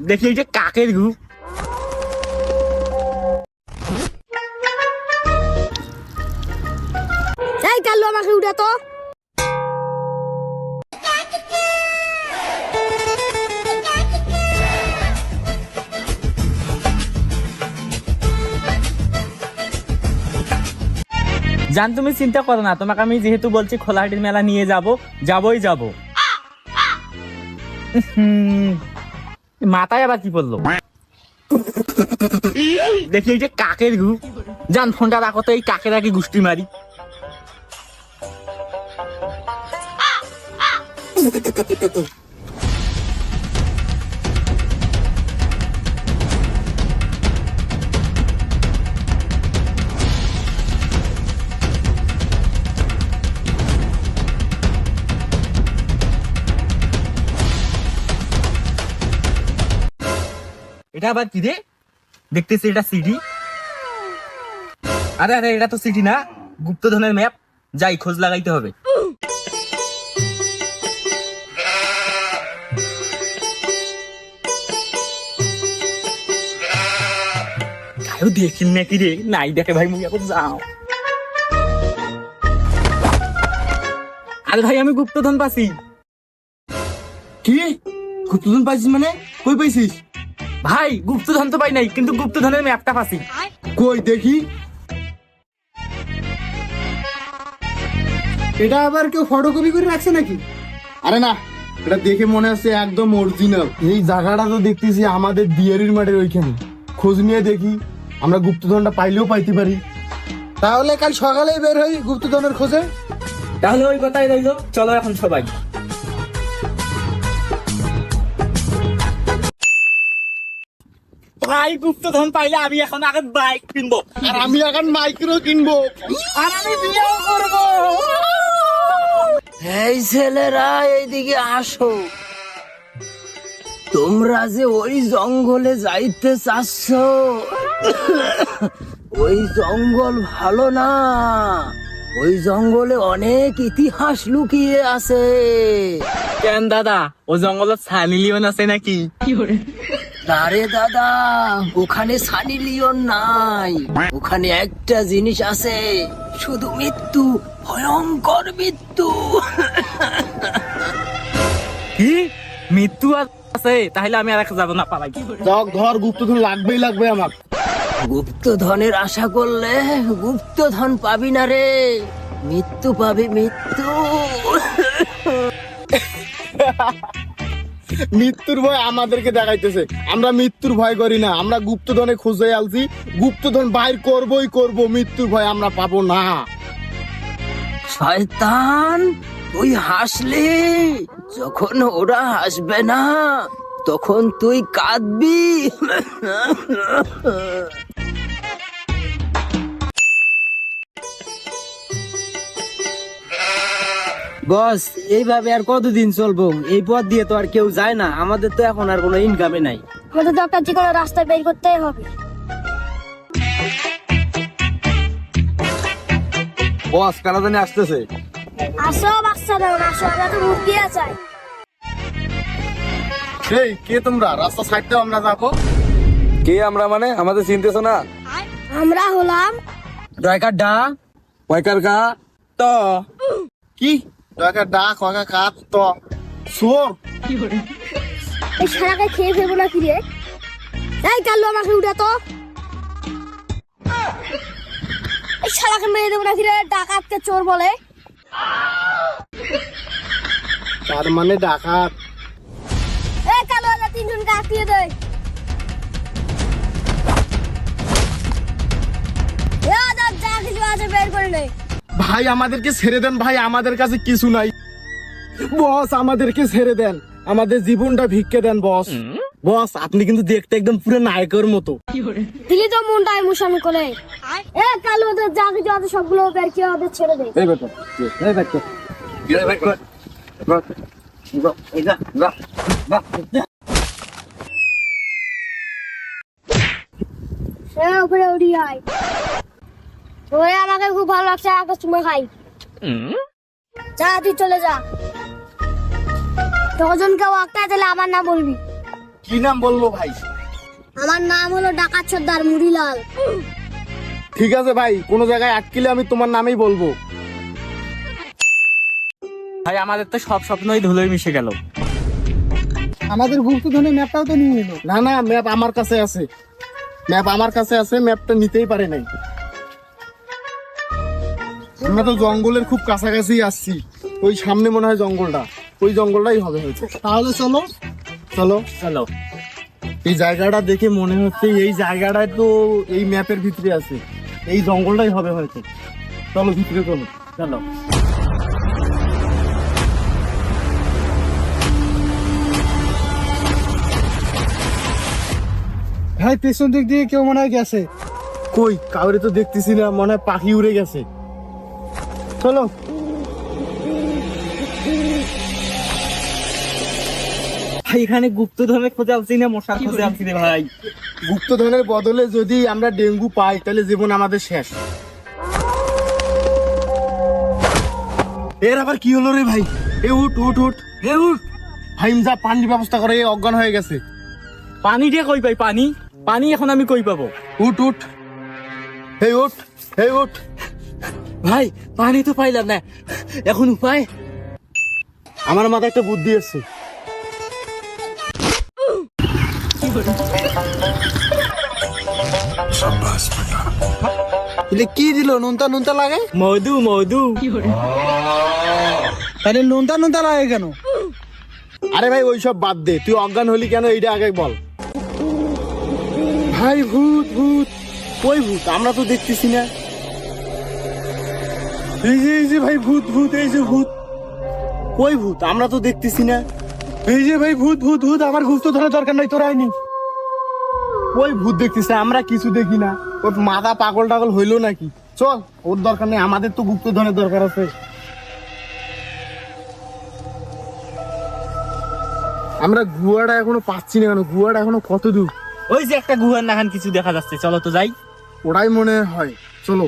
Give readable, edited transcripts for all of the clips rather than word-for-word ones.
দেখি এই যে কাকের গ্রুপ। এই কালু আমাকে উঠা তো। জান তুমি চিন্তা করো না, তোমাকে আমি যেহেতু বলছি খোলাহাটির মেলা নিয়ে যাবই যাব। মাথায় আবার কি পড়লো? দেখি এই যে কাকের গ্রুপ। জান ফোনটা রাখো তো, এই কাকের আগে গুষ্টি মারি। এটা আবার কি রে? দেখতেছি এটা সিডি। আরে আরে এটা তো সিডি না, গুপ্তধনের ম্যাপ। যাই খোঁজ লাগাইতে হবে। কারো দেখিন নাকি রে? নাই দেখে ভাই, মুই এখন যাও। আরে ভাই আমি গুপ্তধন পাইছি। কি গুপ্তধন পাইছিস মানে? কই পাইছিস? ভাই গুপ্তধন তো পাই নাই, কিন্তু গুপ্তধনের ম্যাপটা পাইছি। কই দেখি। এটা আবার কেউ ফটোকপি করে রাখছে নাকি? আরে না, এটা দেখে মনে হচ্ছে একদম অরিজিনাল। এই জায়গাটা তো দেখতেছি আমাদের দিয়ারির মাঠের ওইখানে। খোঁজ নিয়ে দেখি, আমরা গুপ্তধনটা পাইলেও পাইতে পারি। তাহলে কাল সকালেই বের হই গুপ্তধনের খোঁজে। তাহলে ওই কথাই রইলো, চলো এখন সবাই। ভাই গুপ্তধন পাইলে আমি এখন আগে বাইক কিনবো, আর আমি এখন মাইক্রো কিনবো, আর আমি বিয়েও করবো। এই ছেলেরা এইদিকে আসো। তোমরা যে ওই জঙ্গলে যাইতে চাচ্ছ, ওই জঙ্গল ভালো না। ওই জঙ্গলে অনেক ইতিহাস লুকিয়ে আছে। কেন দাদা, ও জঙ্গলত সানি লিওন আছে নাকি? আরে দাদা, ওখানে সানি লিওন নাই। ওখানে একটা জিনিস আছে, শুধু মৃত্যু, ভয়ঙ্কর মৃত্যু। কি মৃত্যু আছে? তাহলে আমি আর এক যাবো না, পালাই। যাও ঘর, গুপ্তধন লাগবেই লাগবে আমার। গুপ্তধনের আশা করলে গুপ্তধন পাবি না রে, মৃত্যু পাবি, মৃত্যু। মৃত্যুর ভয় আমাদেরকে দেখাইতেছে। আমরা মৃত্যুর ভয় করি না, আমরা গুপ্তধনে খুঁজে আলছি। গুপ্তধন বাইর করবই করব, মৃত্যুর ভয় আমরা পাবো না। শয়তান, তুই হাসলি, যখন ওরা হাসবে না তখন তুই কাঁদবি। বস, এইভাবে আর কতদিন চলবো? এই পথ দিয়ে তো আর কেউ যায় না, আমাদের তো এখন আর কোনো ইনকামে নাই। আমাদের তো একটা যে কোনো রাস্তা বের করতেই হবে। বস কারা জানি আসতেছে। আসো বাচ্চারা, আসো, আমরা তো মুরগি আছে। এই কে তোমরা? রাস্তা সাইড দাও, আমরা যাবো। কে আমরা মানে? আমাদের চিনতেছ না? আমরা হলাম দরকার ডা পয়কার গা তো কি দরকার? ডাক ওকা কাপ তো সোর। এই শালাকে খেয়ে ফেলবো না ফিরে। এই কালু আমাকে উঠা তো। এই শালাকে মেরে দেবো না ফিরে, ডাকাতকে চোর বলে। তার মানে ডাকাত। এই কালু, আমরা তিনজনকে আটকিয়ে দেয়। যা কিছু আছে বের করে নেই। ভাই আমাদেরকে ছেড়ে দেন ভাই, আমাদের কাছে কিছু নাই। বস আমাদেরকে ছেড়ে দেন, আমাদের জীবনটা ভিক্ষে দেন বস। বস আপনি কিন্তু দেখতে একদম পুরো নায়কের মতো। দিলি তো মনটা ইমোশন করে। এ কালু, ওদের যা কিছু আছে সবগুলো বের করে ওদের ছেড়ে দে। এই বেটা, এই ব্যাগ উপরে উড়ি আয়। ওই আমাকে খুব ভালো লাগছে, আগে চুমা খাই। যা তুই চলে যা। তখন কেউ একটা দিলে আমার না বলবি। কি নাম বলবো ভাই? আমার নাম হলো ডাকাত সর্দার মুড়িলাল। ঠিক আছে ভাই, কোনো জায়গায় আটকিলে আমি তোমার নামেই বলবো। ভাই আমাদের তো সব স্বপ্নই ধুলোয় মিশে গেল। আমাদের গুপ্তধনের ম্যাপটাও তো নিয়ে নিল। না না, ম্যাপ আমার কাছে আছে, ম্যাপ আমার কাছে আছে, ম্যাপটা নিতেই পারে নাই। আমরা তো জঙ্গলের খুব কাছাকাছি আসছি, ওই সামনে মনে হয় জঙ্গলটা, ওই জঙ্গলটাই হবে হয়তো। তাহলে চলো। চলো। চলো। এই জায়গাটা দেখে মনে হচ্ছে এই জায়গাটায় তো এই ম্যাপের ভিতরে আছে, এই জঙ্গলটাই হবে হয়তো। চলো ভিতরে চলো। চলো। ভাই পেছন দিক দিয়ে কেউ মনে হয় গেছে। কই, কাউরে তো দেখতেছি না, মনে হয় পাখি উড়ে গেছে। চলো। ভাই এখানে গুপ্তধনের খোঁজে আলছি না মশার খোঁজে আলছি রে ভাই? গুপ্তধনের বদলে যদি আমরা ডেঙ্গু পাই তাহলে জীবন আমাদের শেষ। এর আবার কি হলো রে ভাই? এ উঠ উঠ উঠ, এ উঠ ভাই, যা পানির ব্যবস্থা করে, এ অজ্ঞান হয়ে গেছে। পানি দিয়ে কই পাই? পানি পানি এখন আমি কই পাবো? উঠ উঠ, এই উঠ, এই উঠ। ভাই পানি তো পাইলাম না, এখন উপায়? আমার মাথায় একটা বুদ্ধি এসছে। কি দিল? নুনতা নুনতা লাগে? মধু মধু। তাহলে নুনতা নুনতা লাগে কেন? আরে ভাই ওইসব বাদ দে, তুই অজ্ঞান হলি কেন এইটা আগে বল। ভাই ভূত ভূত, ওই ভূত, আমরা তো দেখতেছি না। এই যে ভাই ভূত ভূত, এই যে ভূত, ওই ভূত, আমরা তো দেখতেছি না। এই যে ভাই ভূত ভূত ভূত, আমার গুপ্তধনের দরকার নাই, তোর আইনি। ওই ভূত দেখতেছে, আমরা কিছু দেখি না। ওর মাথা পাগল টাগল হইলো নাকি? চল, ওর দরকার নেই, আমাদের তো গুপ্তধনের দরকার আছে। আমরা গুহাটা এখনো পাচ্ছি না কেন? গুহাটা এখনো কত দূর? ওই যে একটা গুহার নাখান কিছু দেখা যাচ্ছে, চলো তো যাই। ওটাই মনে হয়, চলো।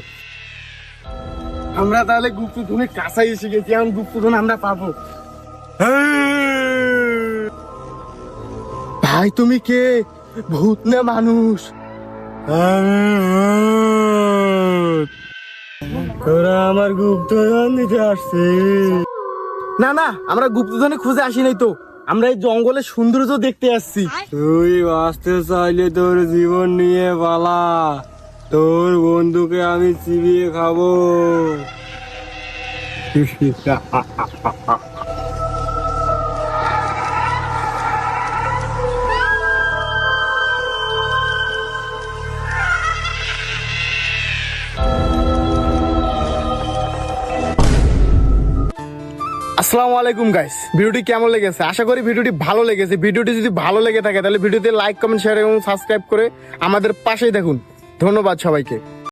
আমরা তাহলে গুপ্তধনের কাছাই এসে গেছি, এখন গুপ্তধন আমরা পাবো। ভাই তুমি কে? ভূত না মানুষ? তোরা আমার গুপ্তধন নিতে আসছে? না না, আমরা গুপ্তধনে খুঁজে আসি নাই তো, আমরা এই জঙ্গলের সৌন্দর্য দেখতে আসছি। তুই বাঁচতে চাইলে তোর জীবন নিয়ে পালা, তোর বন্ধুকে আমি চিবিয়ে খাবো। আসসালামু আলাইকুম গাইস, ভিডিওটি কেমন লেগেছে? আশা করি ভিডিওটি ভালো লেগেছে। ভিডিওটি যদি ভালো লেগে থাকে তাহলে ভিডিওতে লাইক কমেন্ট শেয়ার এবং সাবস্ক্রাইব করে আমাদের পাশেই থাকুন। ধন্যবাদ সবাইকে।